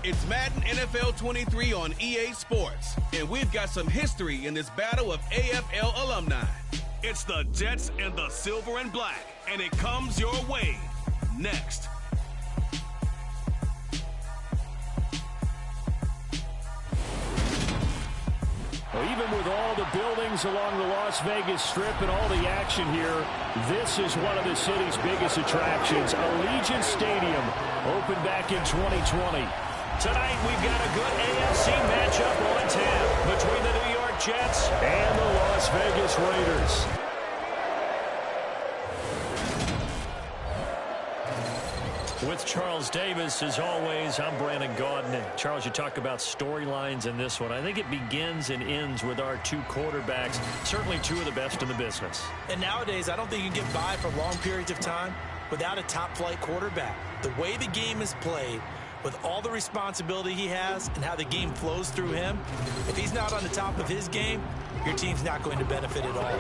It's Madden NFL 23 on EA Sports, and we've got some history in this battle of AFL alumni. It's the Jets and the Silver and Black, and it comes your way next. Well, even with all the buildings along the Las Vegas Strip and all the action here, this is one of the city's biggest attractions. Allegiant Stadium opened back in 2020. Tonight, we've got a good AFC matchup on tap between the New York Jets and the Las Vegas Raiders. With Charles Davis, as always, I'm Brandon Gaudin. And Charles, you talk about storylines in this one. I think it begins and ends with our two quarterbacks, certainly two of the best in the business. And nowadays, I don't think you can get by for long periods of time without a top-flight quarterback. The way the game is played, with all the responsibility he has and how the game flows through him, if he's not on the top of his game, your team's not going to benefit at all.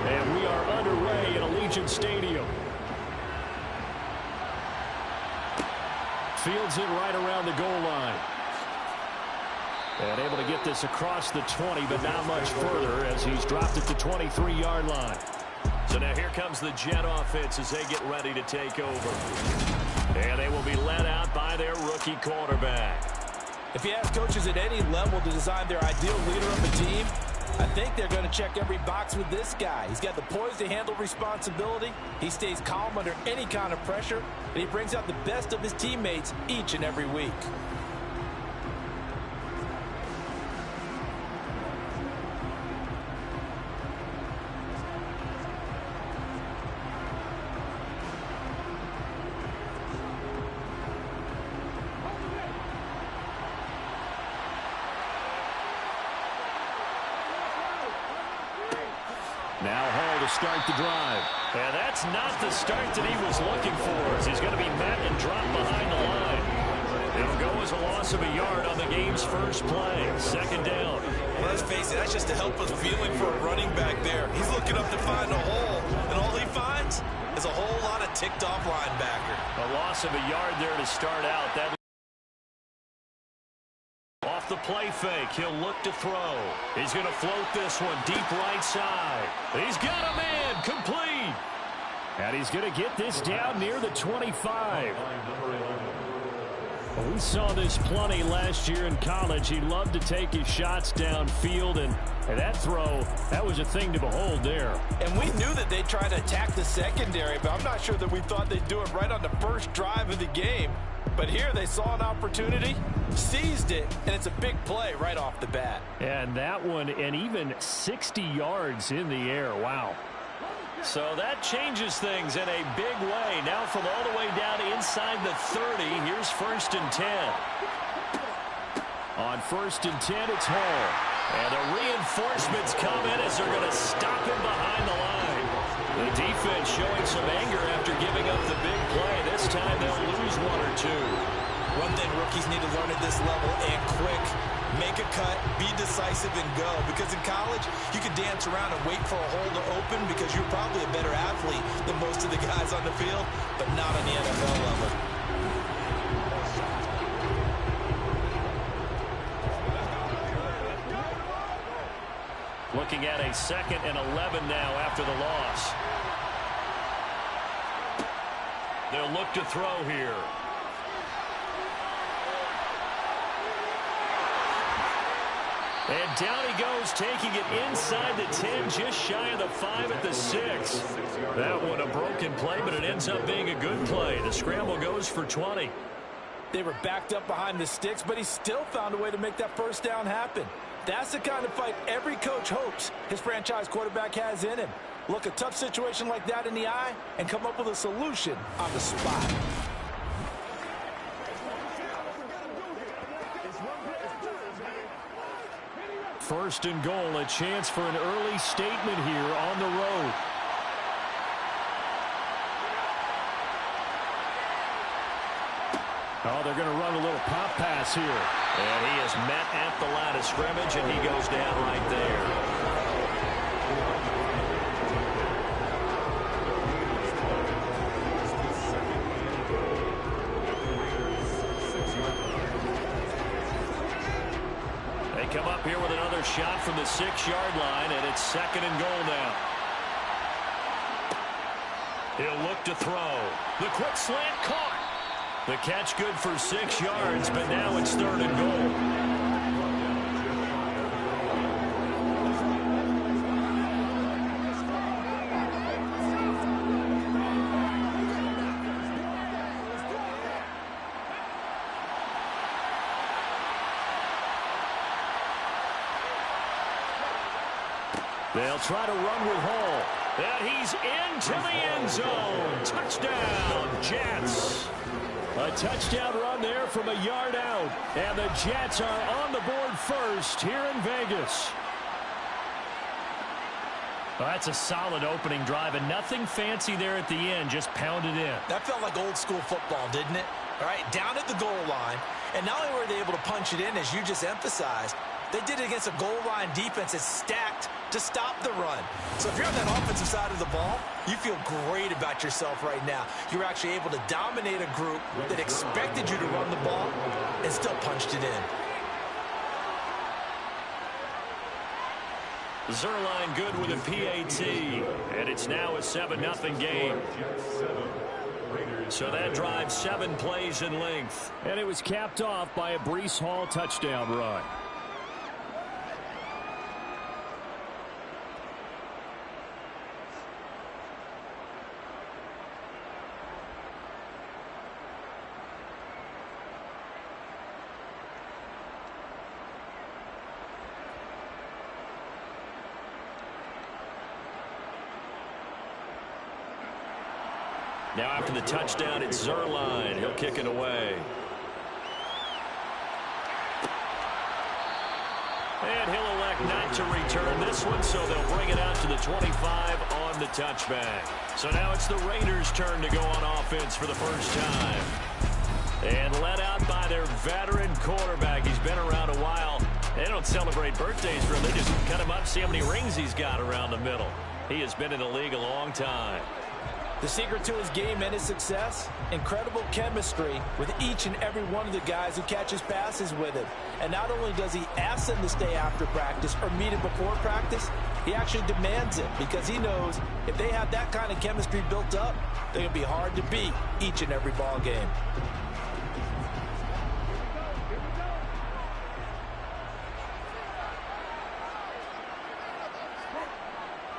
And we are underway in Allegiant Stadium. Fields it right around the goal line. And able to get this across the 20, but not much further as he's dropped it to 23-yard line. So now here comes the Jet offense as they get ready to take over. And they will be led out by their rookie quarterback. If you ask coaches at any level to design their ideal leader of a team, I think they're going to check every box with this guy. He's got the poise to handle responsibility. He stays calm under any kind of pressure, and he brings out the best of his teammates each and every week. Now Hall to start the drive. And that's not the start that he was looking for, as he's going to be met and dropped behind the line. It'll go as a loss of a yard on the game's first play. Second down. Well, let's face it, that's just a helpless feeling for a running back there. He's looking up to find a hole, and all he finds is a whole lot of ticked-off linebacker. A loss of a yard there to start out. That off the play fake, he'll look to throw. He's going to float this one deep right side. He's got a man, complete. And he's going to get this down near the 25. Well, we saw this plenty last year in college. He loved to take his shots downfield, and that throw, that was a thing to behold there. And we knew that they'd try to attack the secondary, but I'm not sure that we thought they'd do it right on the first drive of the game. But here they saw an opportunity, seized it, and it's a big play right off the bat. And that one, and even 60 yards in the air. Wow. So that changes things in a big way. Now from all the way down inside the 30, here's 1st and 10. On 1st and 10, it's Hall. And the reinforcements come in as they're going to stop him behind the line. The defense showing some anger after giving up the big play. This time they'll lose one or two. One thing rookies need to learn at this level, and quick, make a cut, be decisive, and go. Because in college, you can dance around and wait for a hole to open because you're probably a better athlete than most of the guys on the field, but not on the NFL level. Looking at a 2nd and 11 now after the loss. They'll look to throw here. And down he goes, taking it inside the 10, just shy of the 5 at the 6. That one a broken play, but it ends up being a good play. The scramble goes for 20. They were backed up behind the sticks, but he still found a way to make that first down happen. That's the kind of fight every coach hopes his franchise quarterback has in him. Look a tough situation like that in the eye and come up with a solution on the spot. First and goal, a chance for an early statement here on the road. Oh, they're going to run a little pop pass here. And he is met at the line of scrimmage, and he goes down right there. Come up here with another shot from the 6-yard line, and it's second and goal now. He'll look to throw. The quick slant caught. The catch good for 6 yards, but now it's third and goal. They'll try to run with Hall. And he's into the end zone. Touchdown, Jets. A touchdown run there from a yard out. And the Jets are on the board first here in Vegas. Well, that's a solid opening drive, and nothing fancy there at the end, just pounded in. That felt like old school football, didn't it? All right, down at the goal line. And not only were they able to punch it in, as you just emphasized, they did it against a goal line defense that's stacked to stop the run. So if you're on that offensive side of the ball, you feel great about yourself right now. You're actually able to dominate a group that expected you to run the ball and still punched it in. Zerline good with a PAT, and it's now a 7-0 game. So that drives 7 plays in length. And it was capped off by a Breece Hall touchdown run. Now after the touchdown, it's Zerline. He'll kick it away. And he'll elect not to return this one, so they'll bring it out to the 25 on the touchback. So now it's the Raiders' turn to go on offense for the first time. And led out by their veteran quarterback. He's been around a while. They don't celebrate birthdays for him. They just cut him up, see how many rings he's got around the middle. He has been in the league a long time. The secret to his game and his success, incredible chemistry with each and every one of the guys who catches passes with him. And not only does he ask them to stay after practice or meet him before practice, he actually demands it because he knows if they have that kind of chemistry built up, they're going to be hard to beat each and every ball game.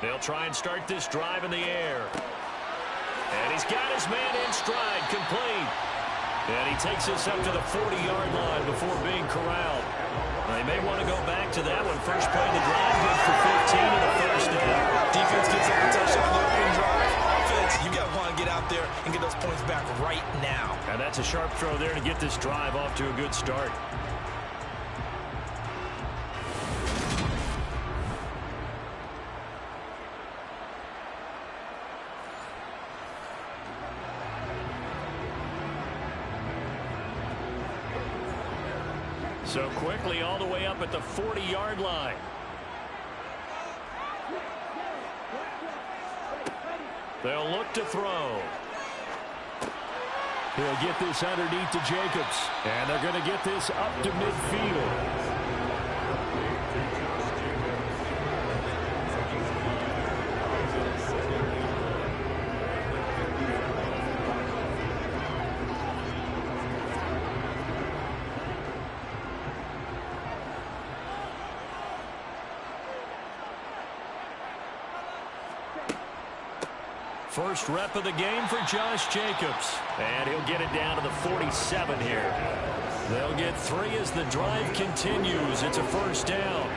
They'll try and start this drive in the air. And he's got his man in stride, complete. And he takes this up to the 40-yard line before being corralled. They may want to go back to that one. First play of the drive, good for 15 and a first down. Defense gets up a touchdown on the opening drive. Offense, you got to want to get out there and get those points back right now. And that's a sharp throw there to get this drive off to a good start. So quickly all the way up at the 40-yard line. They'll look to throw. He'll get this underneath to Jacobs. And they're going to get this up to midfield. First rep of the game for Josh Jacobs. And he'll get it down to the 47 here. They'll get 3 as the drive continues. It's a first down.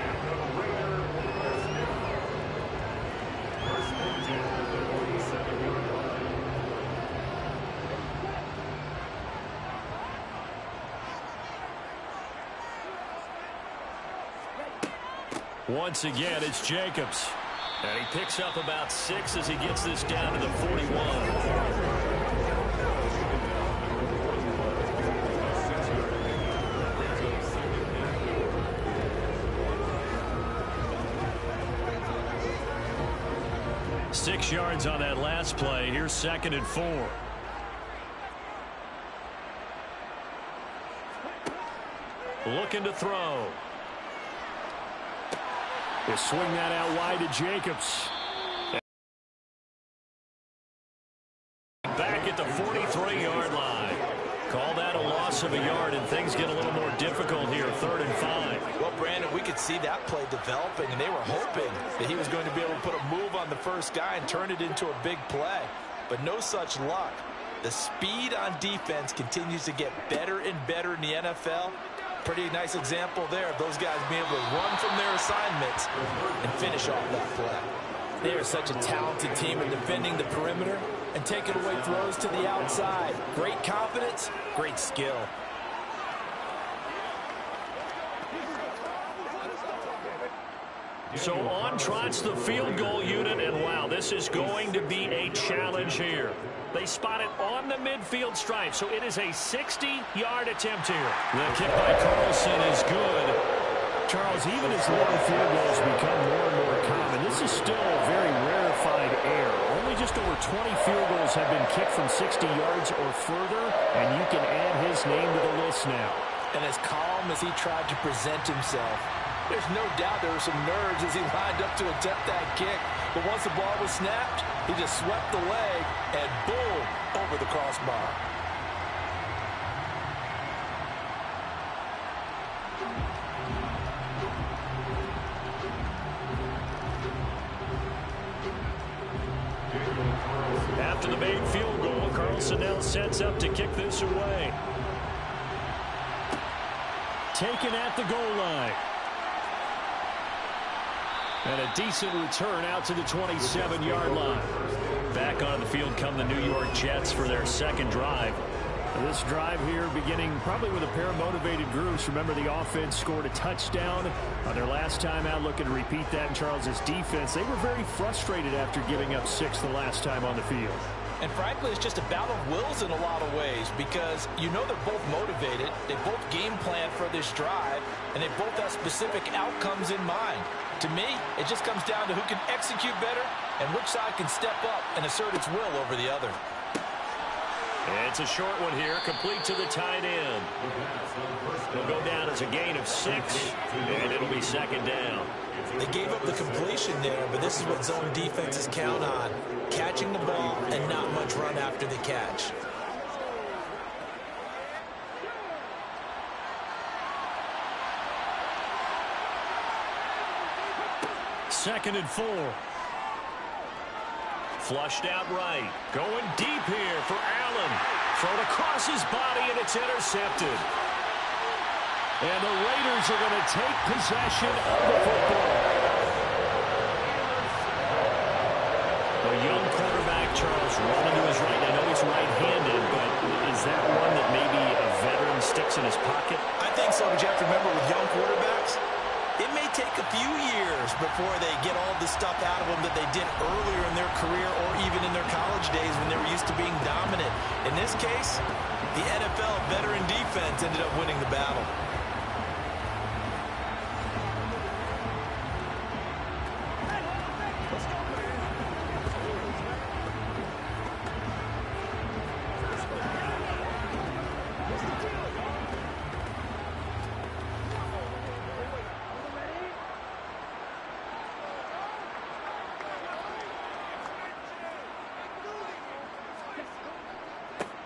Once again, it's Jacobs. And he picks up about 6 as he gets this down to the 41. 6 yards on that last play. Here's 2nd and 4. Looking to throw. They swing that out wide to Jacobs. Back at the 43-yard line. Call that a loss of a yard, and things get a little more difficult here. 3rd and 5. Well, Brandon, we could see that play developing, and they were hoping that he was going to be able to put a move on the first guy and turn it into a big play. But no such luck. The speed on defense continues to get better and better in the NFL. Pretty nice example there of those guys being able to run from their assignments and finish off that play. They are such a talented team in defending the perimeter and taking away throws to the outside. Great confidence, great skill. So on trots the field goal unit, and wow, this is going to be a challenge here. They spot it on the midfield stripe, so it is a 60-yard attempt here. The kick by Carlson is good. Charles, even as long field goals become more and more common, this is still a very rarefied error. Only just over 20 field goals have been kicked from 60 yards or further, and you can add his name to the list now. And as calm as he tried to present himself, there's no doubt there were some nerves as he lined up to attempt that kick. But once the ball was snapped, he just swept the leg and boom, over the crossbar. After the made field goal, Carlson now sets up to kick this away. Taken at the goal line. And a decent return out to the 27-yard line. Back on the field come the New York Jets for their 2nd drive. This drive here beginning probably with a pair of motivated groups. Remember, the offense scored a touchdown on their last time out, looking to repeat that in Charles's defense. They were very frustrated after giving up 6 the last time on the field. And frankly, it's just a battle of wills in a lot of ways because you know they're both motivated. They both game plan for this drive, and they both have specific outcomes in mind. To me, it just comes down to who can execute better and which side can step up and assert its will over the other. It's a short one here, complete to the tight end. It'll go down as a gain of 6, and it'll be 2nd down. They gave up the completion there, but this is what zone defenses count on. Catching the ball and not much run after the catch. Second and 4. Flushed out right. Going deep here for Allen. Thrown across his body, and it's intercepted. And the Raiders are going to take possession of the football. A young quarterback, Charles, running to his right. I know he's right-handed, but is that one that maybe a veteran sticks in his pocket? I think so, but you have to remember with young quarterbacks, it may take a few years before they get all the stuff out of them that they did earlier in their career or even in their college days when they were used to being dominant. In this case, the NFL veteran defense ended up winning the battle.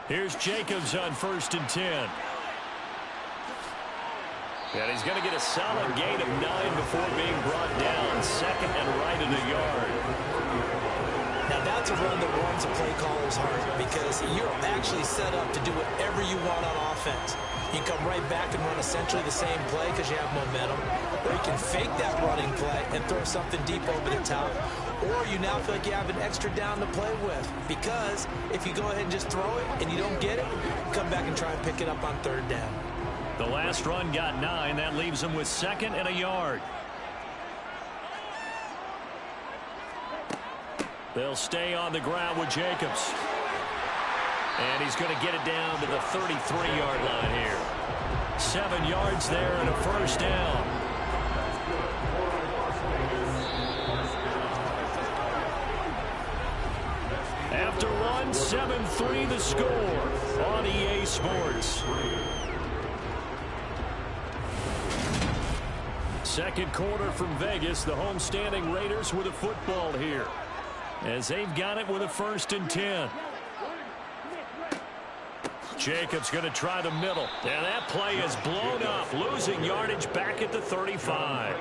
Here's Jacobs on 1st and 10. And he's going to get a solid gain of 9 before being brought down. 2nd and right in the yard. Now that's a run that warms a play caller's heart because you're actually set up to do whatever you want on offense. You can come right back and run essentially the same play because you have momentum, or you can fake that running play and throw something deep over the top, or you now feel like you have an extra down to play with because if you go ahead and just throw it and you don't get it, come back and try and pick it up on third down. The last run got 9. That leaves them with 2nd and a yard. They'll stay on the ground with Jacobs. And he's going to get it down to the 33-yard line here. 7 yards there and a first down. After one, 7-3 the score on EA Sports. Second quarter from Vegas. The homestanding Raiders with a football here, as they've got it with a 1st and 10. Jacobs going to try the middle. And that play is blown up. Losing yardage back at the 35.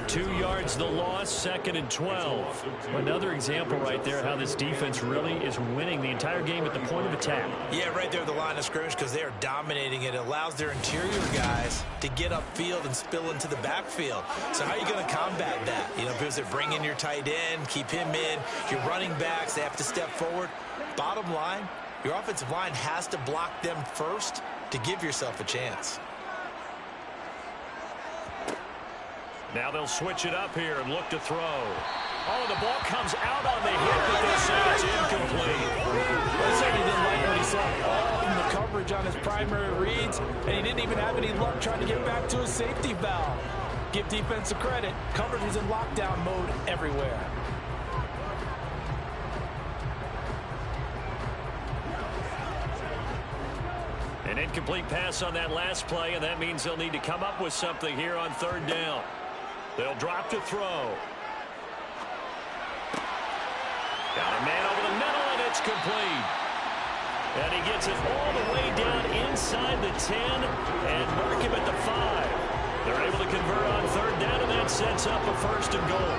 2 yards the loss, 2nd and 12. Another example right there how this defense really is winning the entire game at the point of attack. Yeah, right there at the line of scrimmage because they are dominating it. It allows their interior guys to get upfield and spill into the backfield. So how are you going to combat that? You know, because they bring in your tight end, keep him in. Your running backs, they have to step forward. Bottom line, your offensive line has to block them first to give yourself a chance. Now they'll switch it up here and look to throw. Oh, the ball comes out on the hit, but they say it's incomplete. He said he didn't like what he saw all in the coverage on his primary reads, and he didn't even have any luck trying to get back to his safety valve. Give defense a credit. Coverage is in lockdown mode everywhere. An incomplete pass on that last play, and that means they'll need to come up with something here on 3rd down. They'll drop to throw. Got a man over the middle, and it's complete. And he gets it all the way down inside the 10 and mark him at the 5. They're able to convert on 3rd down, and that sets up a 1st and goal.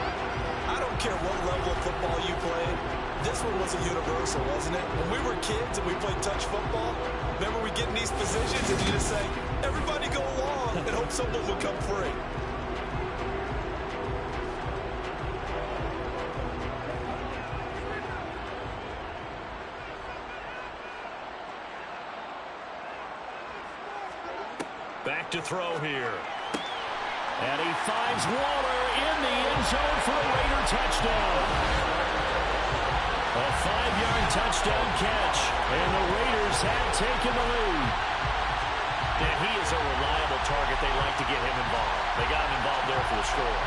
I don't care what level of football you played. This one was a universal, wasn't it? When we were kids and we played touch football, remember we get in these positions and you just say, everybody go along and hope someone will come free. Back to throw here. And he finds Waller in the end zone for a Raider touchdown. A 5-yard touchdown catch, and the Raiders have taken the lead. And he is a reliable target. They like to get him involved. They got him involved there for the score.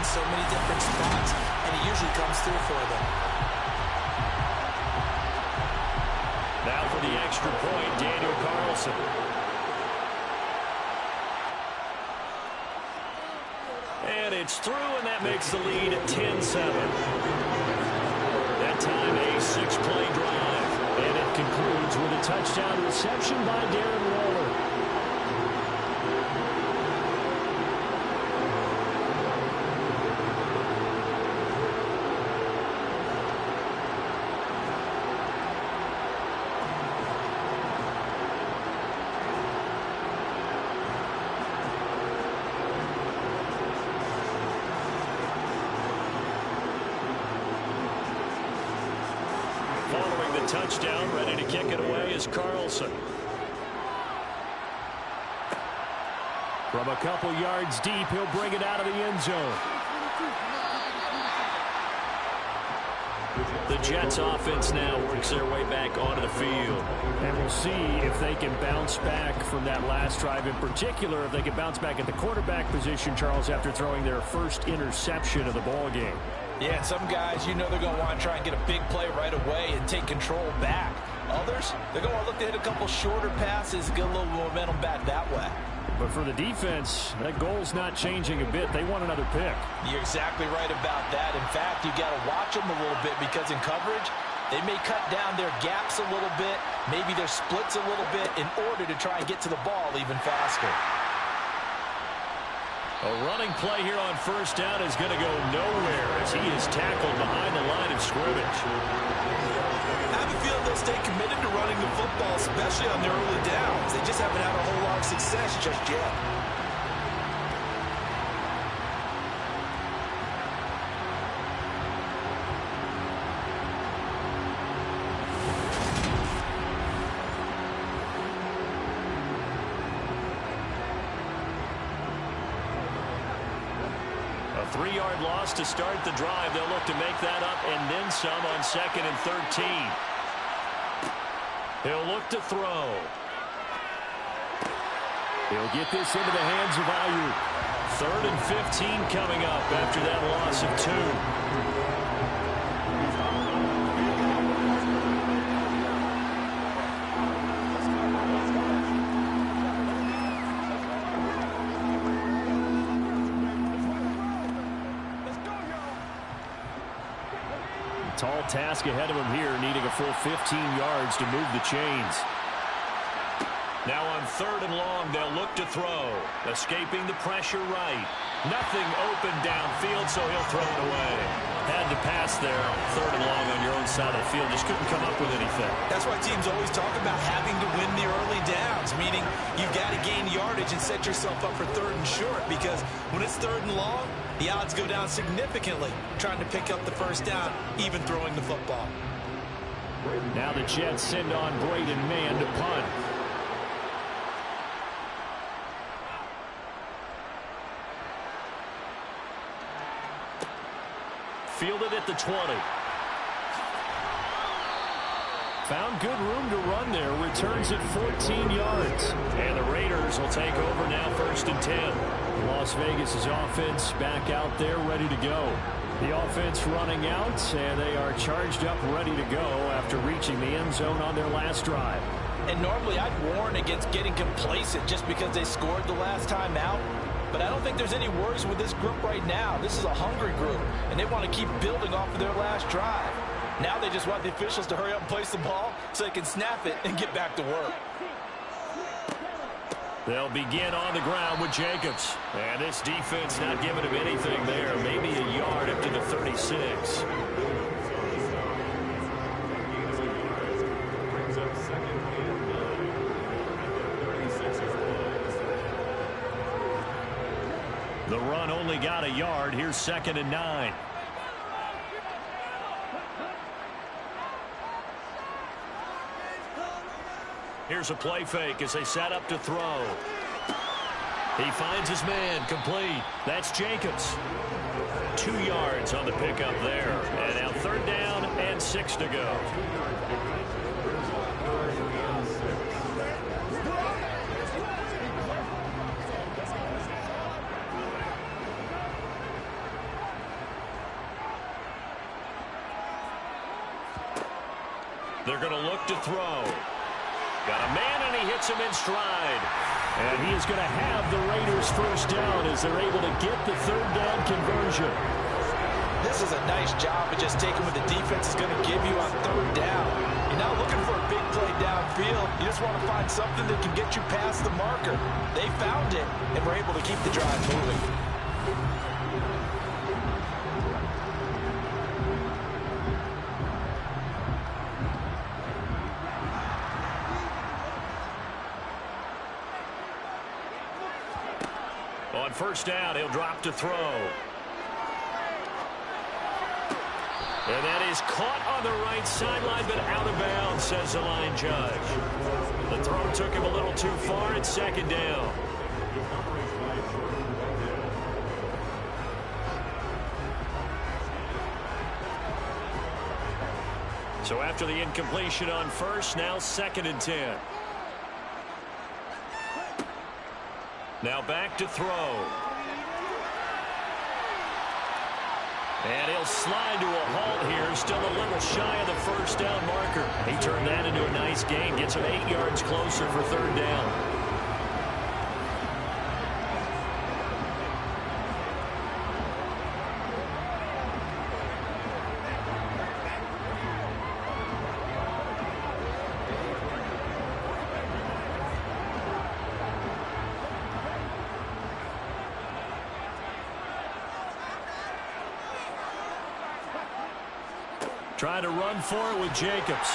So many different spots, and he usually comes through for them. Now for the extra point, Daniel Carlson. And it's through, and that makes the lead at 10-7. That time a 6-play drive. And it concludes with a touchdown reception by Darren Waller. Following the touchdown, ready to kick it away is Carlson. From a couple yards deep, he'll bring it out of the end zone. The Jets offense now works their way back onto the field. And we'll see if they can bounce back from that last drive. In particular, if they can bounce back at the quarterback position, Charles, after throwing their first interception of the ball game. Yeah, some guys, you know they're going to want to try and get a big play right away and take control back. Others, they're going to look to hit a couple shorter passes, get a little momentum back that way. But for the defense, that goal's not changing a bit. They want another pick. You're exactly right about that. In fact, you got to watch them a little bit because in coverage, they may cut down their gaps a little bit, maybe their splits a little bit in order to try and get to the ball even faster. A running play here on first down is going to go nowhere as he is tackled behind the line of scrimmage. I have a feeling they'll stay committed to running the football, especially on their early downs. They just haven't had a whole lot of success just yet. A 3-yard loss to start the drive. They'll look to make that up and then some on 2nd and 13. He'll look to throw. He'll get this into the hands of Ayuk. 3rd and 15 coming up after that loss of 2. Tall task ahead of him here, needing a full 15 yards to move the chains. Now on 3rd and long, they'll look to throw. Escaping the pressure right. Nothing open downfield, so he'll throw it away. Had to pass there. 3rd and long on your own side of the field. Just couldn't come up with anything. That's why teams always talk about having to win the early downs, meaning you've got to gain yardage and set yourself up for 3rd and short, because when it's 3rd and long, the odds go down significantly trying to pick up the first down, even throwing the football. Now the Jets send on Braden Mann to punt. Fielded at the 20. Found good room to run there. Returns at 14 yards. And the Raiders will take over now, 1st and 10. Las Vegas' offense back out there, ready to go. The offense running out, and they are charged up, ready to go after reaching the end zone on their last drive. And normally I'd warn against getting complacent just because they scored the last time out. But I don't think there's any worries with this group right now. This is a hungry group, and they want to keep building off of their last drive. Now they just want the officials to hurry up and place the ball so they can snap it and get back to work. They'll begin on the ground with Jacobs. And this defense not giving him anything there. Maybe a yard up to the 36. The run only got a yard. Here's 2nd and 9. Here's a play fake as they set up to throw. He finds his man, complete. That's Jacobs. 2 yards on the pickup there. And now 3rd down and 6 to go. They're going to look to throw. Got a man, and he hits him in stride. And he is going to have the Raiders first down as they're able to get the 3rd down conversion. This is a nice job of just taking what the defense is going to give you on 3rd down. You're not looking for a big play downfield. You just want to find something that can get you past the marker. They found it, and were able to keep the drive moving. On 1st down, he'll drop to throw. And that is caught on the right sideline, but out of bounds, says the line judge. The throw took him a little too far. It's 2nd down. So after the incompletion on 1st, now 2nd and 10. Now back to throw. And he'll slide to a halt here. Still a little shy of the 1st down marker. He turned that into a nice gain. Gets him 8 yards closer for 3rd down. Trying to run for it with Jacobs.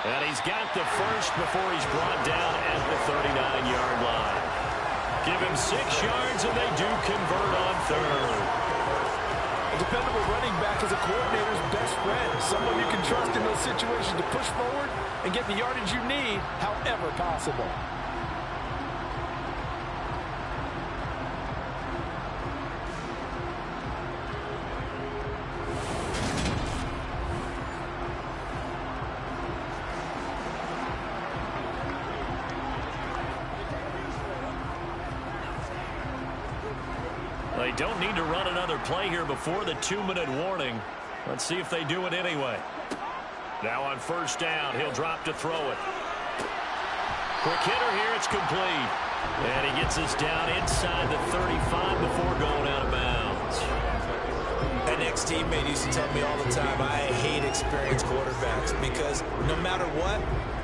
And he's got the first before he's brought down at the 39-yard line. Give him 6 yards, and they do convert on third. A dependable running back is a coordinator's best friend. Someone you can trust in those situations to push forward and get the yardage you need however possible. They don't need to run another play here before the 2-minute warning. Let's see if they do it anyway. Now on first down, he'll drop to throw it. Quick hitter here, it's complete. And he gets us down inside the 35 before going out of bounds. An ex-teammate used to tell me all the time, I hate experienced quarterbacks because no matter what,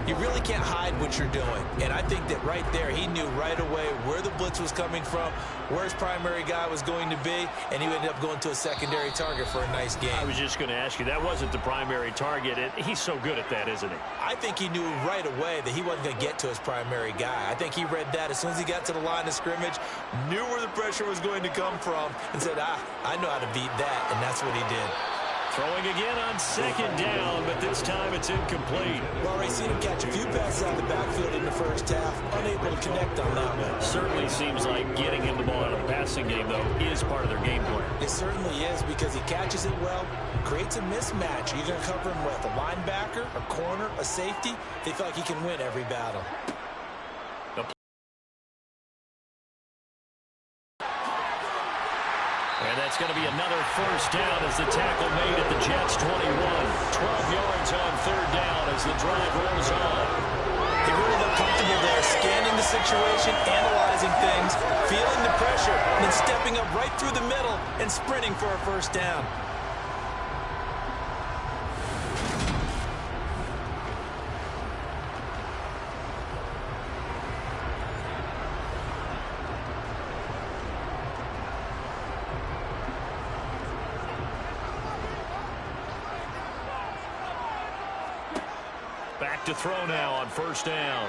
you really can't hide what you're doing. And I think that right there, he knew right away where the blitz was coming from, where his primary guy was going to be, and he ended up going to a secondary target for a nice game. I was just going to ask you, that wasn't the primary target. He's so good at that, isn't he? I think he knew right away that he wasn't going to get to his primary guy. I think he read that as soon as he got to the line of scrimmage, knew where the pressure was going to come from, and said, I know how to beat that, and that's what he did. Throwing again on second down, but this time it's incomplete. Well, already seen him catch a few passes out of the backfield in the first half, unable to connect on that one. Certainly seems like getting him the ball out of the passing game, though, is part of their game plan. It certainly is because he catches it well, creates a mismatch. Are you going to cover him with a linebacker, a corner, a safety? They feel like he can win every battle. And that's going to be another first down as the tackle made at the Jets' 21. 12 yards on third down as the drive rolls on. They really look comfortable there, scanning the situation, analyzing things, feeling the pressure, and then stepping up right through the middle and sprinting for a first down. To throw now on first down.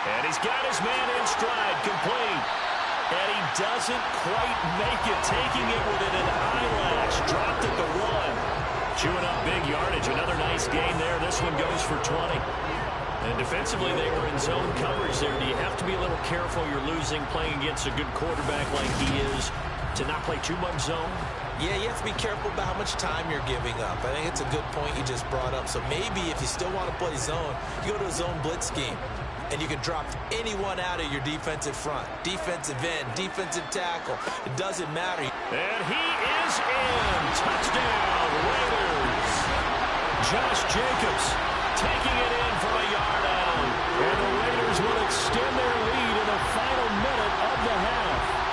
And he's got his man in stride, complete. And he doesn't quite make it, taking it within an eyelash. Dropped at the 1. Chewing up big yardage. Another nice gain there. This one goes for 20. And defensively, they were in zone coverage there. Do you have to be a little careful? You're losing, playing against a good quarterback like he is, to not play too much zone? Yeah, you have to be careful about how much time you're giving up. I think it's a good point you just brought up. So maybe if you still want to play zone, you go to a zone blitz scheme. And you can drop anyone out of your defensive front. Defensive end, defensive tackle. It doesn't matter. And he is in. Touchdown, Raiders. Josh Jacobs taking it in from a yard out. And the Raiders will extend their lead in the final minute of the half.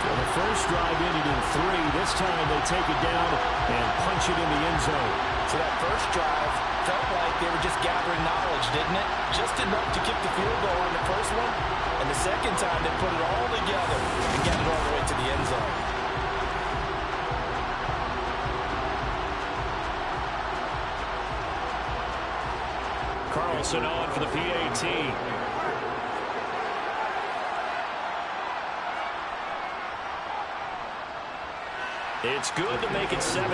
The first drive ended in 3. This time they take it down and punch it in the end zone. So that first drive felt like they were just gathering knowledge, didn't it? Just enough to kick the field goal on the first one. And the second time they put it all together and get it all the way to the end zone. Carlson on for the PAT. It's good to make it 17-7. A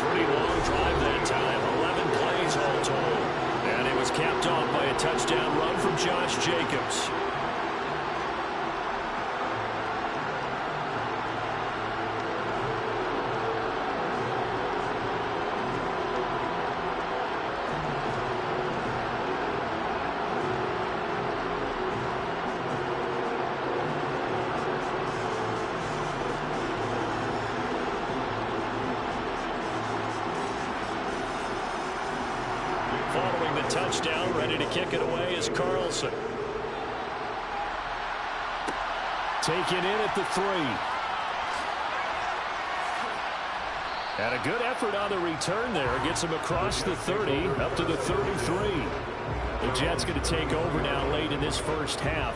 pretty long drive that time. 11 plays all told. And it was capped off by a touchdown run from Josh Jacobs. Following the touchdown, ready to kick it away is Carlson. Taken in at the 3. And a good effort on the return there. Gets him across the 30, up to the 33. The Jets going to take over now late in this first half.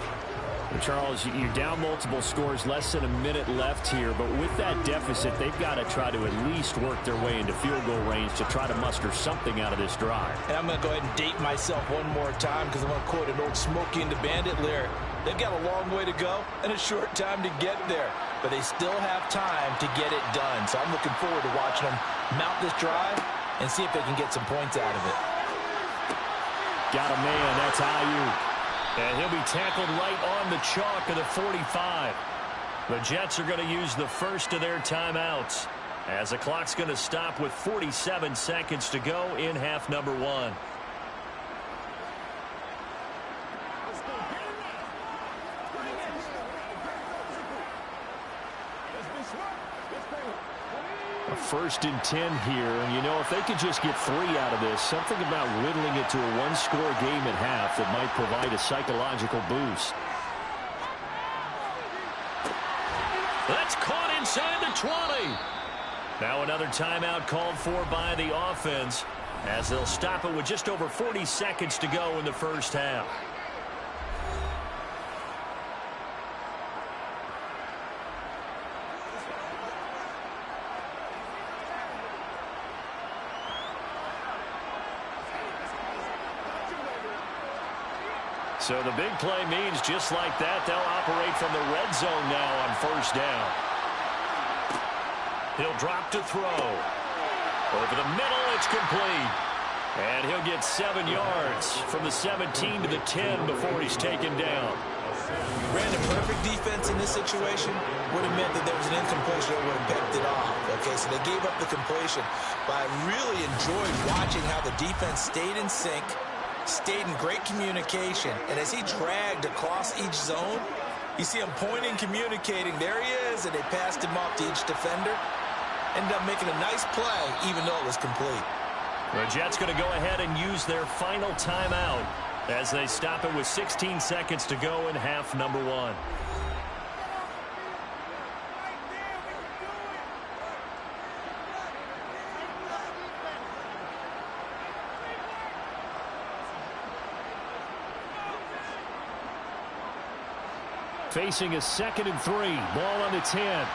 Charles, you're down multiple scores, less than a minute left here, but with that deficit, they've got to try to at least work their way into field goal range to try to muster something out of this drive. And I'm going to go ahead and date myself one more time because I'm going to quote an old Smokey and the Bandit lyric. They've got a long way to go and a short time to get there, but they still have time to get it done. So I'm looking forward to watching them mount this drive and see if they can get some points out of it. Got a man, that's Ayuk. And he'll be tackled right on the chalk of the 45. The Jets are going to use the first of their timeouts as the clock's going to stop with 47 seconds to go in half number 1. A 1st and 10 here, and you know, if they could just get 3 out of this, something about whittling it to a one-score game at half that might provide a psychological boost. That's caught inside the 20. Now another timeout called for by the offense as they'll stop it with just over 40 seconds to go in the first half. So the big play means just like that, they'll operate from the red zone now on 1st down. He'll drop to throw. Over the middle, it's complete. And he'll get 7 yards from the 17 to the 10 before he's taken down. Brandon, perfect defense in this situation would have meant that there was an incompletion that would have picked it off. Okay, so they gave up the completion. But I really enjoyed watching how the defense stayed in sync, stayed in great communication, and as he dragged across each zone, you see him pointing, communicating. There he is, and they passed him off to each defender. Ended up making a nice play, even though it was complete. The Jets going to go ahead and use their final timeout as they stop it with 16 seconds to go in half number 1. Facing a 2nd and 3. Ball on the 10.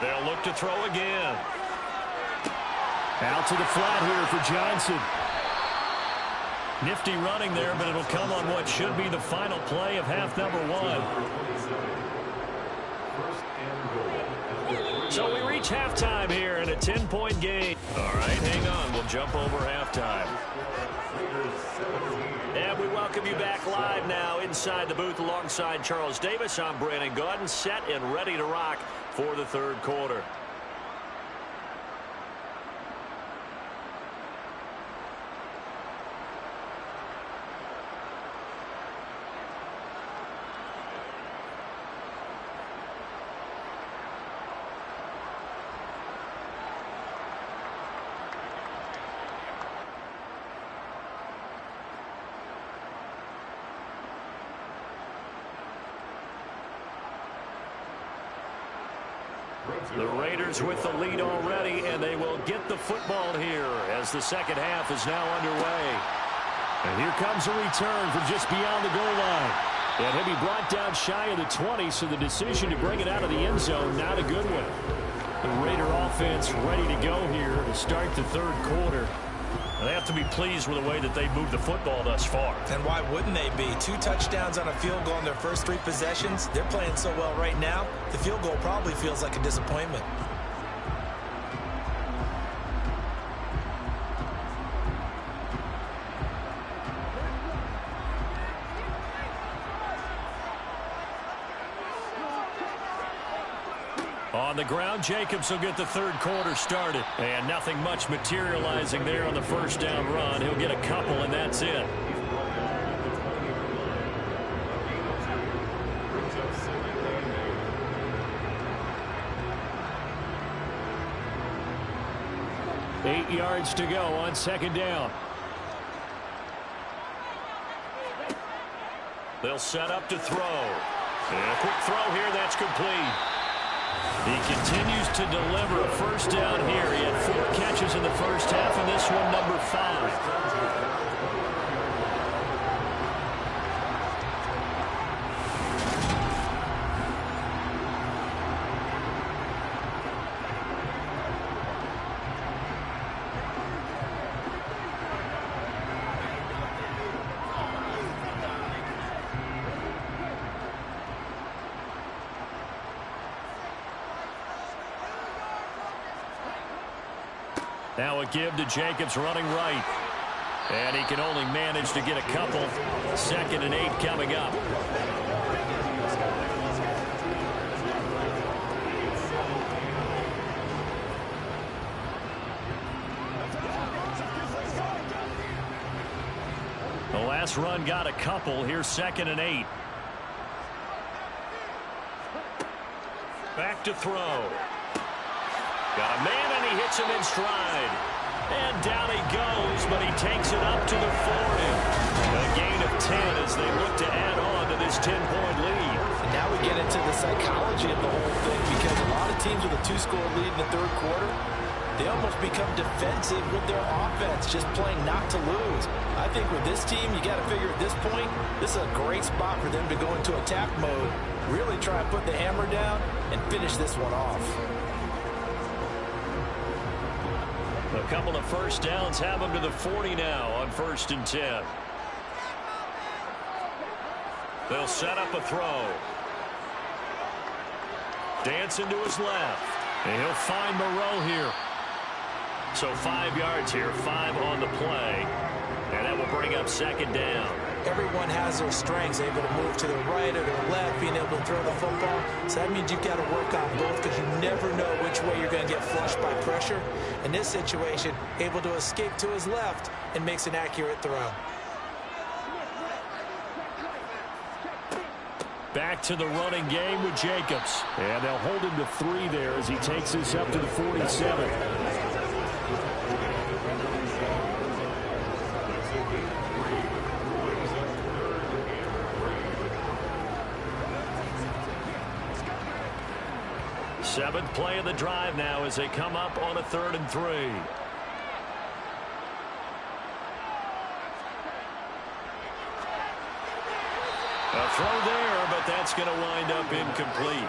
They'll look to throw again. Out to the flat here for Johnson. Nifty running there, but it'll come on what should be the final play of half number 1. So we reach halftime here in a 10-point game. All right, hang on. We'll jump over halftime. And we welcome you back live now inside the booth alongside Charles Davis. I'm Brandon Gaudin, set and ready to rock for the 3rd quarter. The Raiders with the lead already, and they will get the football here as the second half is now underway. And here comes a return from just beyond the goal line. And he'll be brought down shy of the 20, so the decision to bring it out of the end zone, not a good one. The Raider offense ready to go here to start the 3rd quarter. And they have to be pleased with the way that they've moved the football thus far. And why wouldn't they be? 2 touchdowns on a field goal in their first 3 possessions. They're playing so well right now, the field goal probably feels like a disappointment. On the ground, Jacobs will get the 3rd quarter started. And nothing much materializing there on the 1st down run. He'll get a couple, and that's it. Eight yards to go on 2nd down. They'll set up to throw. And a quick throw here, that's complete. He continues to deliver a 1st down here. He had 4 catches in the first half, and this one number 5. Now a give to Jacobs running right. And he can only manage to get a couple. 2nd and 8 coming up. The last run got a couple. Here's 2nd and 8. Back to throw. Got a man, and he hits him in stride. And down he goes, but he takes it up to the 40. A gain of 10 as they look to add on to this 10-point lead. And now we get into the psychology of the whole thing, because a lot of teams with a 2-score lead in the third quarter, they almost become defensive with their offense, just playing not to lose. I think with this team, you got to figure at this point, this is a great spot for them to go into attack mode, really try and put the hammer down and finish this one off. A couple of first downs have them to the 40 now on 1st and 10. They'll set up a throw. Dancing to his left. And he'll find Moreau here. So 5 yards here, 5 on the play. And that will bring up 2nd down. Everyone has their strengths, able to move to their right or their left, being able to throw the football. So that means you've got to work on both, because you never know which way you're going to get flushed by pressure. In this situation, able to escape to his left and makes an accurate throw. Back to the running game with Jacobs. And they'll hold him to 3 there as he takes this up to the 47. Seventh play of the drive now as they come up on a 3rd and 3. A throw there, but that's going to wind up incomplete.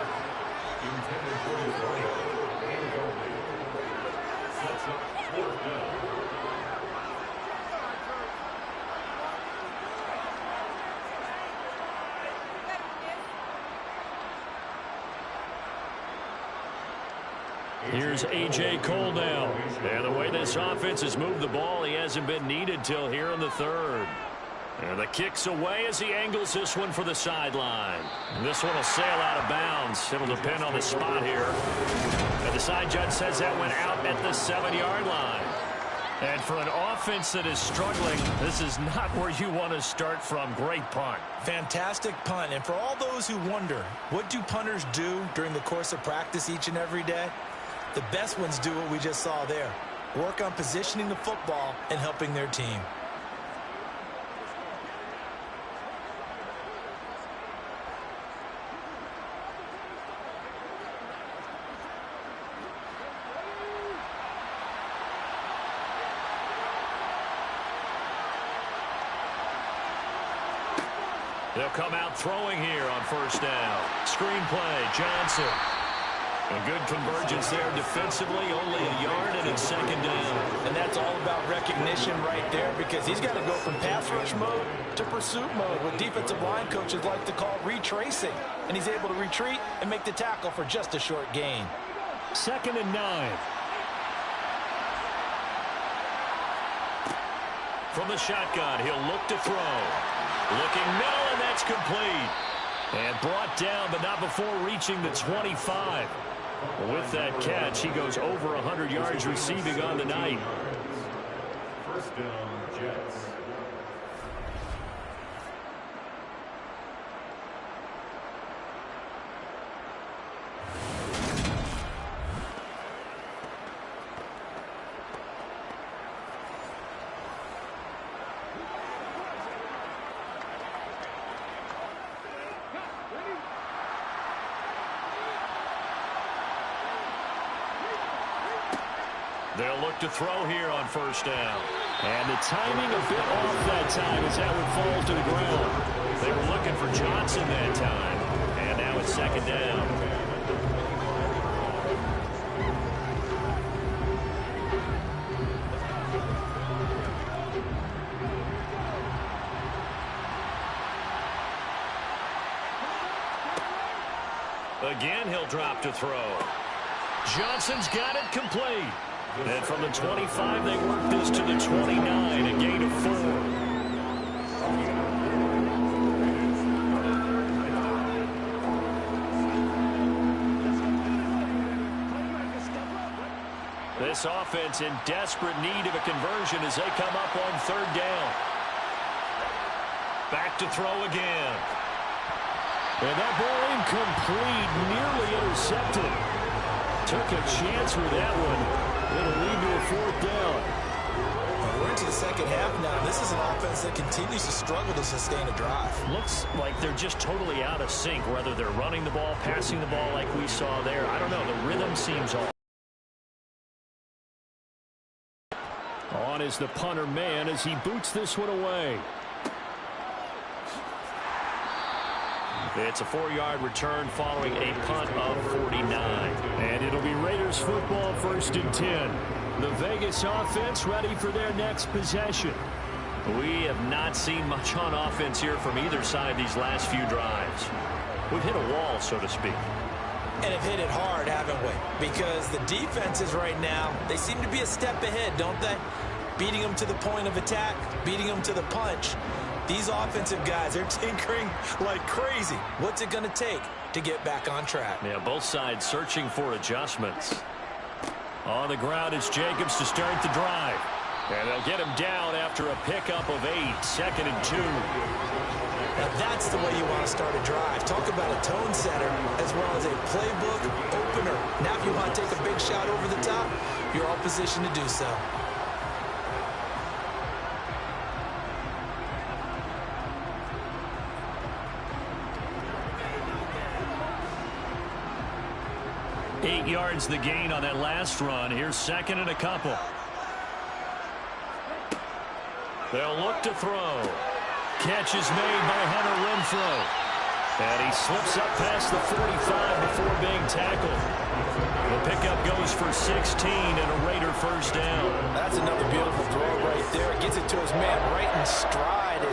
Here's A.J. Cole now. And the way this offense has moved the ball, he hasn't been needed till here in the 3rd. And the kick's away as he angles this one for the sideline. This one will sail out of bounds. It'll depend on the spot here. And the side judge says that went out at the 7-yard line. And for an offense that is struggling, this is not where you want to start from. Great punt. Fantastic punt. And for all those who wonder, what do punters do during the course of practice each and every day? The best ones do what we just saw there. Work on positioning the football and helping their team. They'll come out throwing here on 1st down. Screen play, Johnson. A good convergence there defensively, only a yard, and it's 2nd down. And that's all about recognition right there, because he's got to go from pass rush mode to pursuit mode, what defensive line coaches like to call retracing. And he's able to retreat and make the tackle for just a short gain. 2nd and 9. From the shotgun, he'll look to throw. Looking middle, and that's complete. And brought down, but not before reaching the 25. With that catch, he goes over 100 yards receiving on the night. 1st down, Jets. They'll look to throw here on 1st down. And the timing a bit off that time as that one falls to the ground. They were looking for Johnson that time. And now it's 2nd down. Again, he'll drop to throw. Johnson's got it complete. And from the 25, they work this to the 29, a gain of 4. This offense in desperate need of a conversion as they come up on 3rd down. Back to throw again. And that ball incomplete, nearly intercepted. Took a chance with that one. It'll lead to a 4th down. We're into the second half now. This is an offense that continues to struggle to sustain a drive. Looks like they're just totally out of sync, whether they're running the ball, passing the ball like we saw there. I don't know. The rhythm seems off. On is the punter man as he boots this one away. It's a 4-yard return following a punt of 49. And it'll be Raiders football, 1st and 10. The Vegas offense ready for their next possession. We have not seen much on offense here from either side these last few drives. We've hit a wall, so to speak. And have hit it hard, haven't we? Because the defenses right now, they seem to be a step ahead, don't they? Beating them to the point of attack, beating them to the punch. These offensive guys, they're tinkering like crazy. What's it going to take to get back on track? Yeah, both sides searching for adjustments. On the ground, it's Jacobs to start the drive. And they'll get him down after a pickup of 8, 2nd and 2. Now that's the way you want to start a drive. Talk about a tone setter as well as a playbook opener. Now if you want to take a big shot over the top, you're all positioned to do so. Eight yards the gain on that last run. Here's 2nd and a couple. They'll look to throw. Catch is made by Hunter Renfrow. And he slips up past the 45 before being tackled. The pickup goes for 16 and a Raider 1st down. That's another beautiful throw right there. It gets it to his man right in stride. And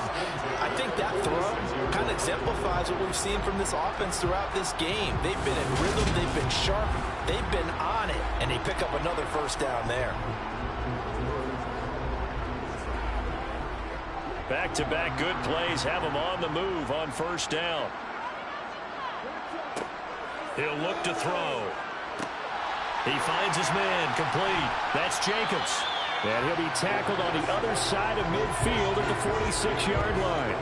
I think that throw kind of exemplifies what we've seen from this offense throughout this game. They've been in rhythm. They've been sharp. They've been on it. And they pick up another 1st down there. Back-to-back good plays have him on the move on 1st down. He'll look to throw. He finds his man complete. That's Jacobs. And he'll be tackled on the other side of midfield at the 46-yard line.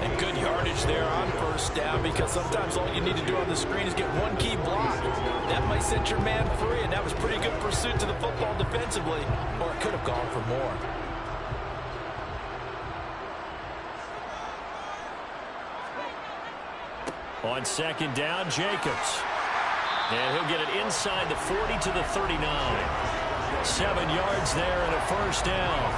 And good yardage there on 1st down, because sometimes all you need to do on the screen is get one key block. That might set your man free, and that was pretty good pursuit to the football defensively, or it could have gone for more. On 2nd down, Jacobs. And he'll get it inside the 40 to the 39. 7 yards there and a 1st down.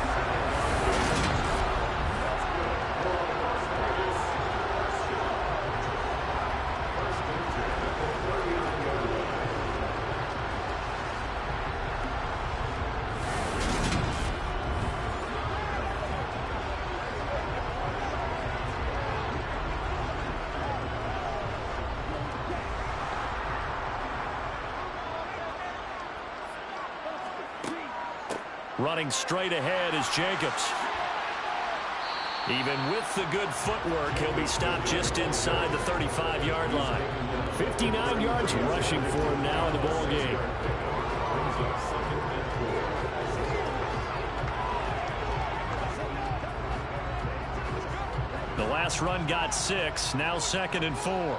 Running straight ahead is Jacobs. Even with the good footwork, he'll be stopped just inside the 35-yard line. 59 yards rushing for him now in the ball game. The last run got 6, now 2nd and 4.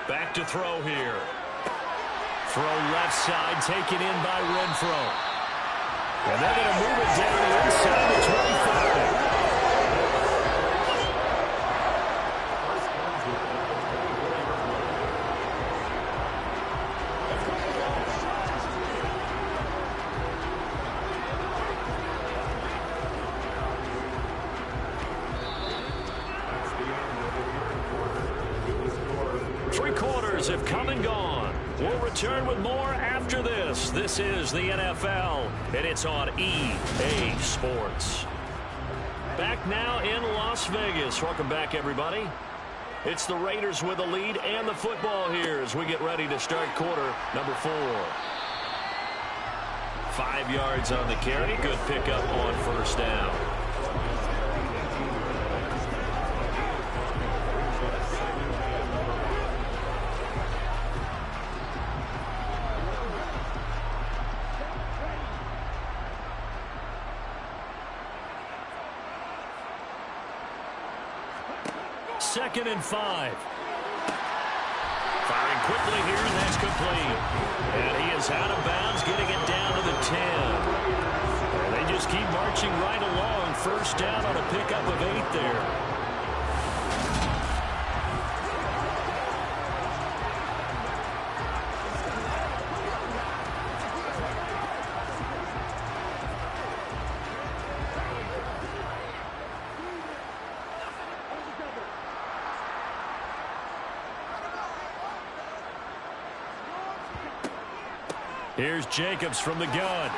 Back to throw here. Throw left side, taken in by Renfrow. And they're going to move it down inside the 25. 3 quarters have come and gone. We'll return with more after this. This is the NFL, and it's on EA Sports. Back now in Las Vegas. Welcome back, everybody. It's the Raiders with the lead and the football here as we get ready to start quarter number 4. 5 yards on the carry. Good pickup on first down. Second and 5. Firing quickly here, and that's complete. And he is out of bounds, getting it down to the 10. And they just keep marching right along. First down on a pickup of 8 there. Here's Jacobs from the gun.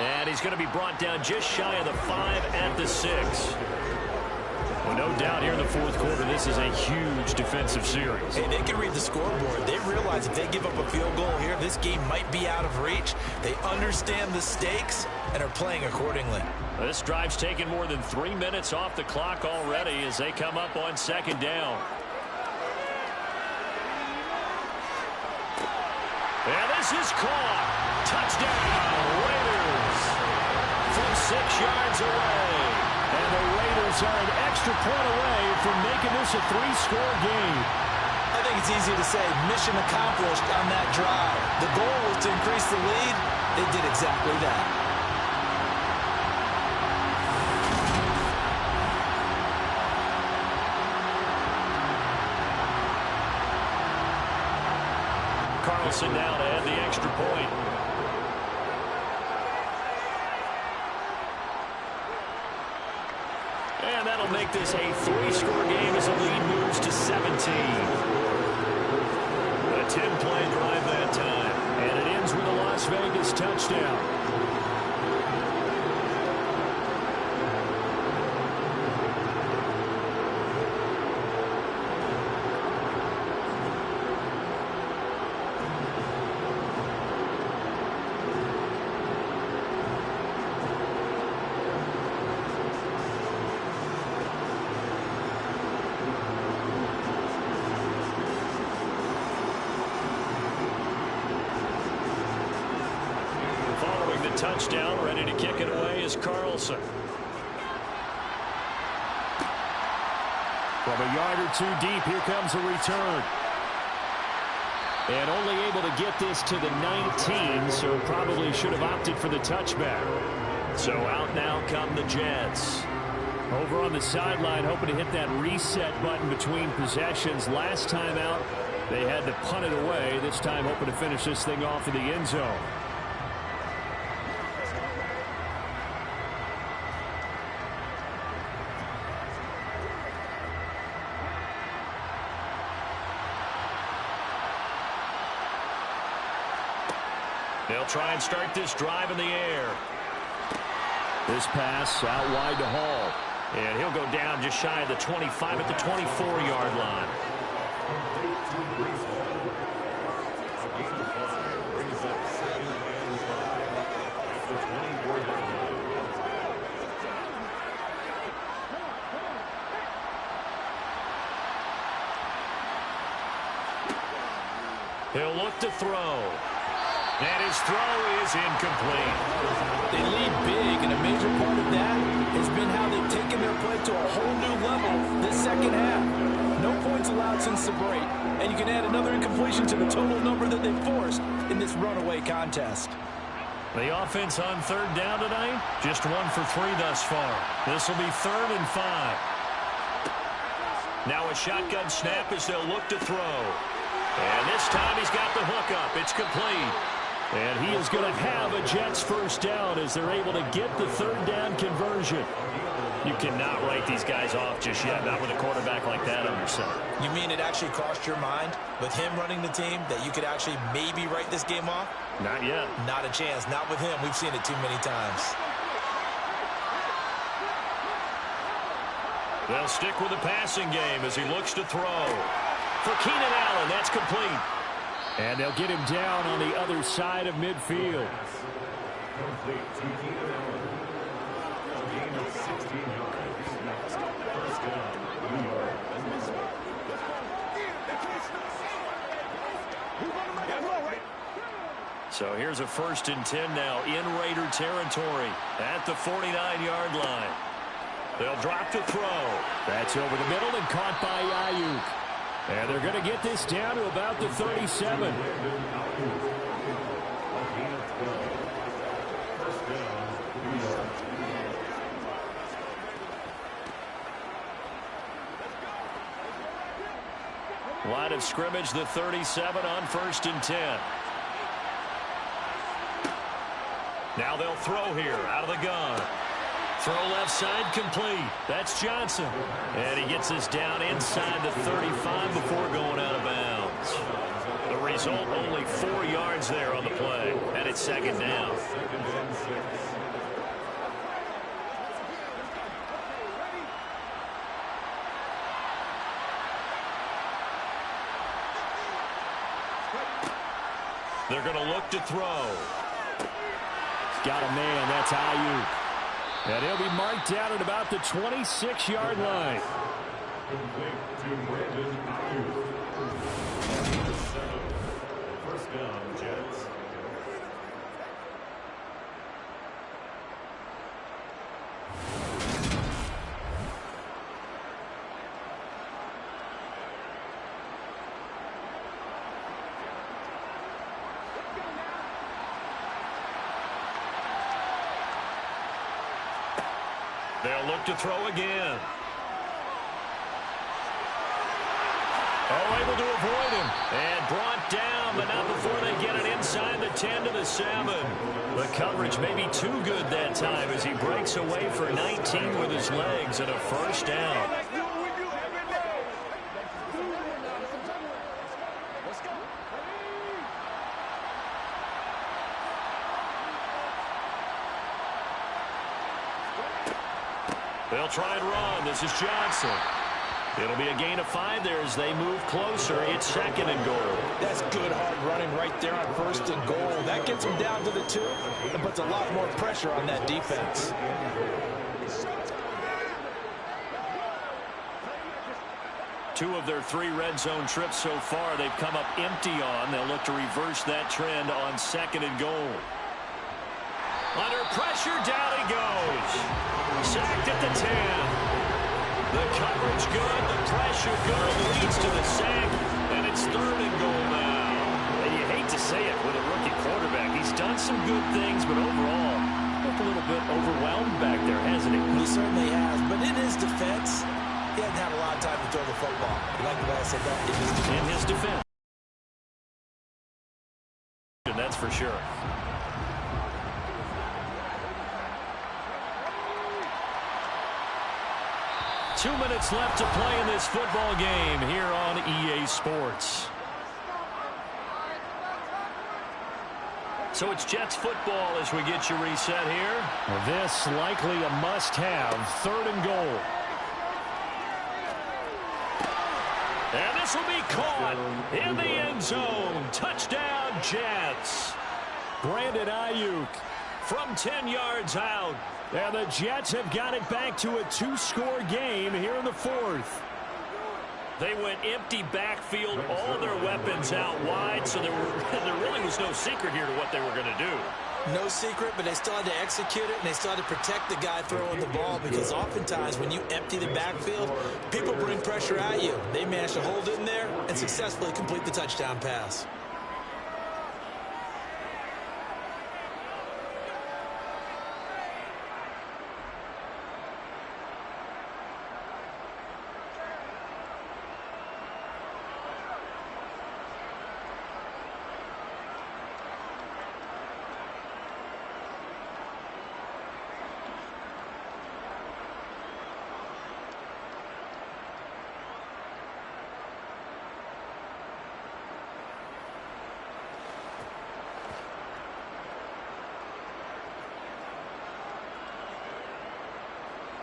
And he's going to be brought down just shy of the 5 at the 6. Well, no doubt here in the fourth quarter, this is a huge defensive series. Hey, they can read the scoreboard. They realize if they give up a field goal here, this game might be out of reach. They understand the stakes and are playing accordingly. This drive's taken more than 3 minutes off the clock already as they come up on second down. And this is caught. Touchdown, Raiders. From 6 yards away. And the Raiders are an extra point away from making this a 3-score game. I think it's easy to say mission accomplished on that drive. The goal was to increase the lead. They did exactly that. Carlson now to add the extra point. And that'll make this a 3-score game as the lead moves to 17. A 10-play drive that time. And it ends with a Las Vegas touchdown. Touchdown, ready to kick it away is Carlson. From a yard or 2 deep, here comes a return. And only able to get this to the 19, so probably should have opted for the touchback. So out now come the Jets. Over on the sideline, hoping to hit that reset button between possessions. Last time out, they had to punt it away. This time hoping to finish this thing off in the end zone. They'll try and start this drive in the air. This pass out wide to Hall. And he'll go down just shy of the 25 at the 24-yard line. He'll look to throw. And his throw is incomplete. They lead big, and a major part of that has been how they've taken their play to a whole new level this second half. No points allowed since the break, and you can add another incompletion to the total number that they've forced in this runaway contest. The offense on third down tonight, just 1 for 3 thus far. This will be 3rd and 5. Now a shotgun snap as they'll look to throw. And this time he's got the hook up. It's complete. And he is going to have a Jets first down as they're able to get the third down conversion. You cannot write these guys off just yet, not with a quarterback like that on your side. You mean it actually crossed your mind with him running the team that you could actually maybe write this game off? Not yet. Not a chance. Not with him. We've seen it too many times. They'll stick with the passing game as he looks to throw. For Keenan Allen, that's complete. And they'll get him down on the other side of midfield. Complete to Keenan Allen. A gain of 16 yards. First down, New York. So here's a 1st and 10 now in Raider territory at the 49-yard line. They'll drop to throw. That's over the middle and caught by Ayuk. And they're going to get this down to about the 37. Line of scrimmage, the 37 on 1st and 10. Now they'll throw here out of the gun. Throw left side complete. That's Johnson. And he gets this down inside the 35 before going out of bounds. The result, only 4 yards there on the play. And it's 2nd down. They're going to look to throw. Got a man. That's Ayuk. And he'll be marked down at about the 26-yard line. First down, Jets. They'll look to throw again. Oh, able to avoid him. And brought down, but not before they get it inside the 10 to the 7. The coverage may be too good that time as he breaks away for 19 with his legs and a 1st down. They'll try and run. This is Johnson. It'll be a gain of 5 there as they move closer. It's 2nd and goal. That's good hard running right there on 1st and goal. That gets them down to the 2 and puts a lot more pressure on that defense. Two of their 3 red zone trips so far they've come up empty on. They'll look to reverse that trend on 2nd and goal. Under pressure, down he goes. Sacked at the 10. The coverage good, the pressure good, leads to the sack, and it's 3rd and goal now. And you hate to say it with a rookie quarterback. He's done some good things, but overall, looked a little bit overwhelmed back there, hasn't he? He certainly has, but in his defense, he hasn't had a lot of time to throw the football. You like the way I said that? In his defense. And that's for sure. Two minutes left to play in this football game here on EA Sports. So it's Jets football as we get you reset here. Well, this likely a must-have. 3rd and goal. And this will be caught in the end zone. Touchdown, Jets. Brandon Ayuk from 10 yards out. And the Jets have got it back to a 2-score game here in the 4th. They went empty backfield, all their weapons out wide, so there really was no secret here to what they were going to do. No secret, but they still had to execute it, and they still had to protect the guy throwing the ball, because oftentimes when you empty the backfield, people bring pressure at you. They managed to hold it in there and successfully complete the touchdown pass.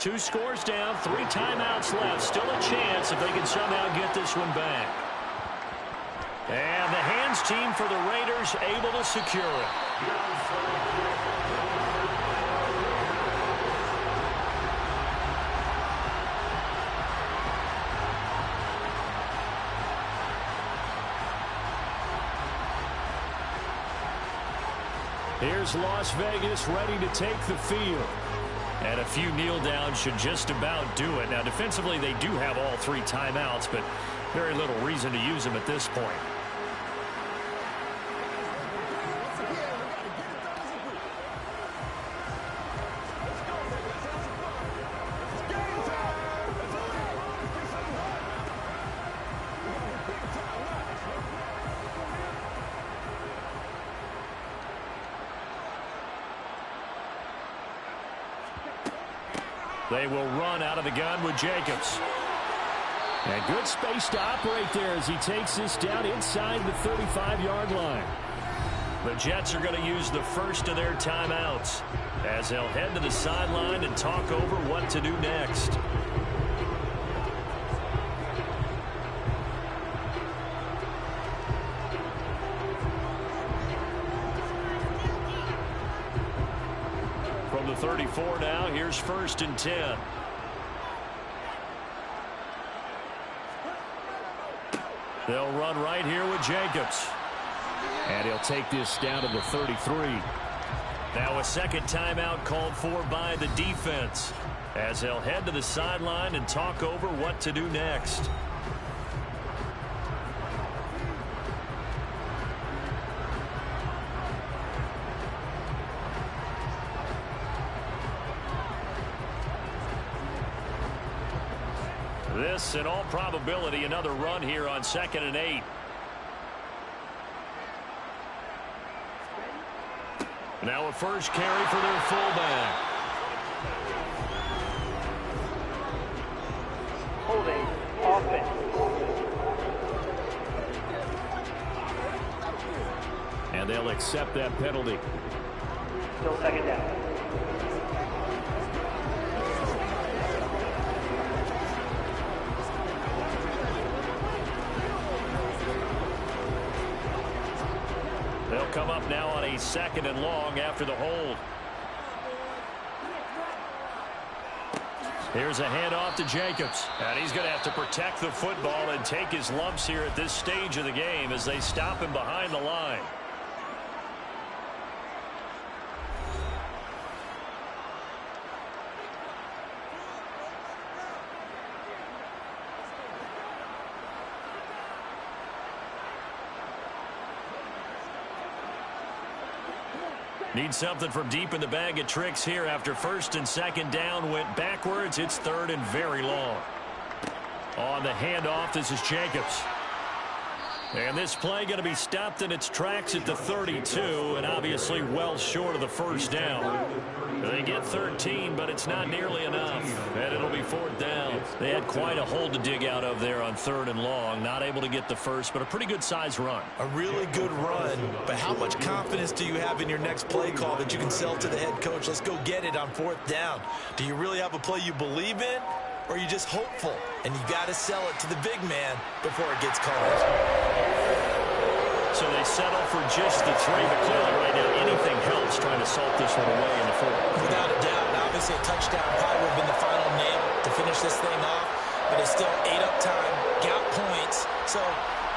2 scores down, 3 timeouts left. Still a chance if they can somehow get this one back. And the hands team for the Raiders able to secure it. Here's Las Vegas ready to take the field. And a few kneel downs should just about do it. Now, defensively, they do have all 3 timeouts, but very little reason to use them at this point. They will run out of the gun with Jacobs. And good space to operate there as he takes this down inside the 35-yard line. The Jets are going to use the first of their timeouts as they'll head to the sideline and talk over what to do next. From the 34 now, here's 1st and 10. They'll run right here with Jacobs. And he'll take this down to the 33. Now a second timeout called for by the defense as they'll head to the sideline and talk over what to do next. This, in all probability, another run here on 2nd and 8. Now a first carry for their fullback. Holding offense. And they'll accept that penalty. Still 2nd down. They'll come up now on a 2nd and long after the hold. Here's a handoff to Jacobs. And he's going to have to protect the football and take his lumps here at this stage of the game as they stop him behind the line. Need something from deep in the bag of tricks here after 1st and 2nd down went backwards. It's 3rd and very long. On the handoff, this is Jacobs. And this play going to be stopped in its tracks at the 32 and obviously well short of the 1st down. They get 13, but it's not nearly enough. And it'll be 4th down. They had quite a hole to dig out of there on 3rd and long. Not able to get the first, but a pretty good size run. A really good run, but how much confidence do you have in your next play call that you can sell to the head coach? Let's go get it on 4th down. Do you really have a play you believe in, or are you just hopeful? And you got to sell it to the big man before it gets called. So they settle for just the 3, but clearly right now anything helps trying to salt this one away in the 4th. Without a doubt, obviously a touchdown probably would have been the final nail to finish this thing off, but it's still ate up time, got points, so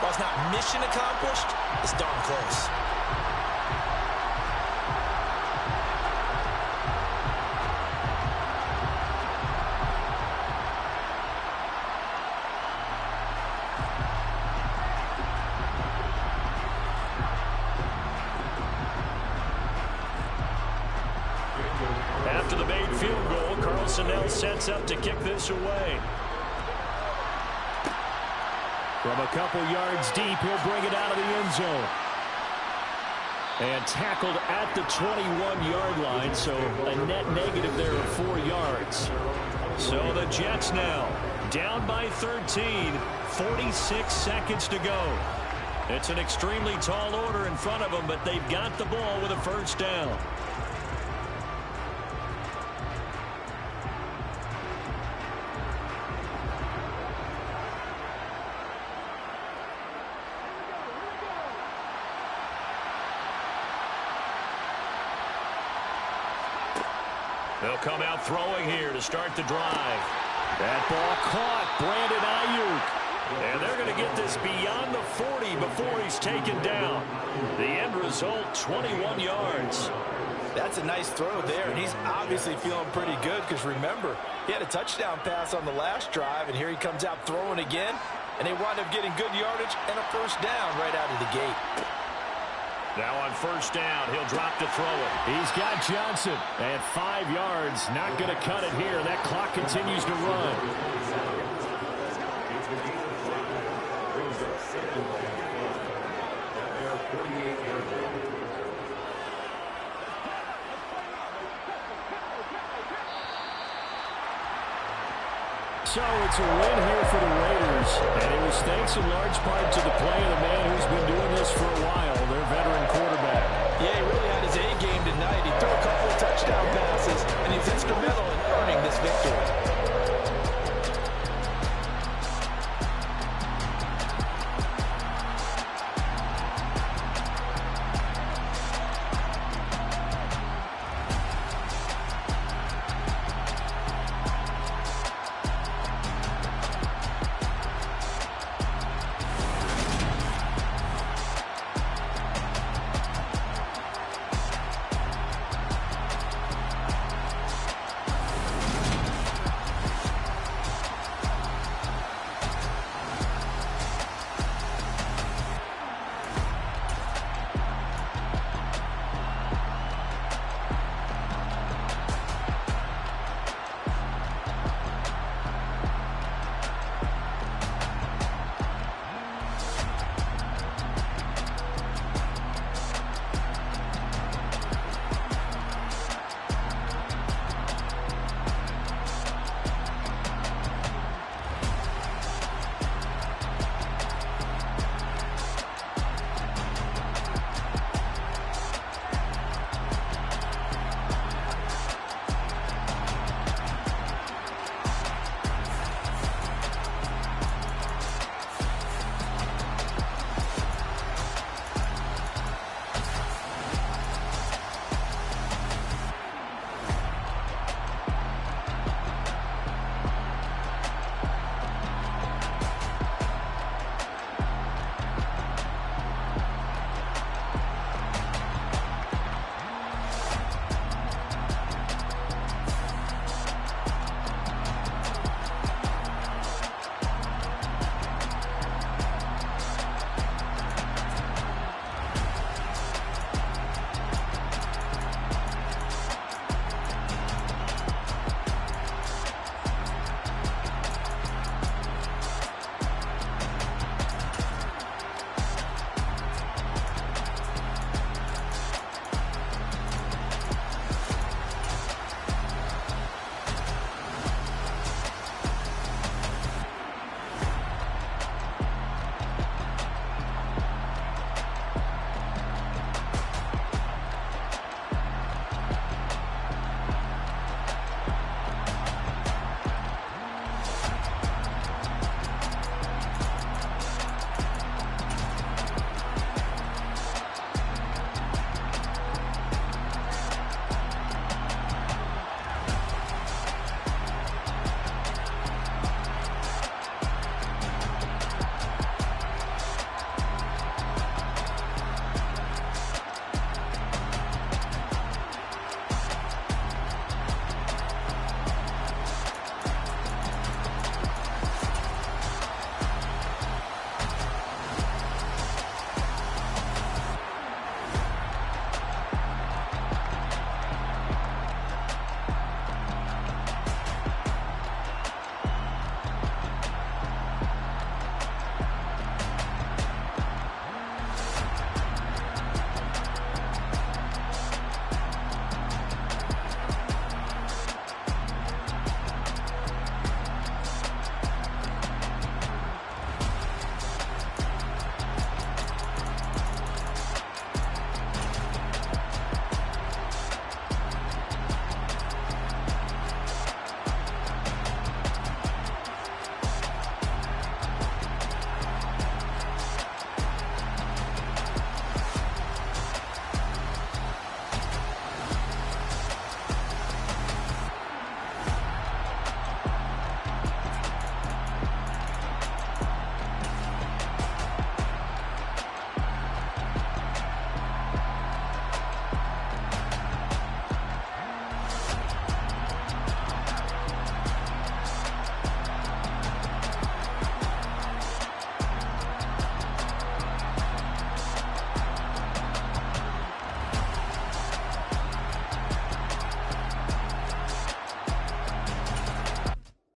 while it's not mission accomplished, it's darn close. After the made field goal, Carlson now sets up to kick this away. From a couple yards deep, he'll bring it out of the end zone. And tackled at the 21-yard line, so a net negative there of 4 yards. So the Jets now down by 13, 46 seconds to go. It's an extremely tall order in front of them, but they've got the ball with a 1st down. They'll come out throwing here to start the drive. That ball caught. Brandon Ayuk. And they're going to get this beyond the 40 before he's taken down. The end result, 21 yards. That's a nice throw there, and he's obviously feeling pretty good because, remember, he had a touchdown pass on the last drive, and here he comes out throwing again, and they wind up getting good yardage and a first down right out of the gate. Now on first down, he'll drop to throw it. He's got Johnson at 5 yards. Not going to cut it here. That clock continues to run. So it's a win here for the Raiders, and it was thanks in large part to the play of the man who's been doing this for a while, their veteran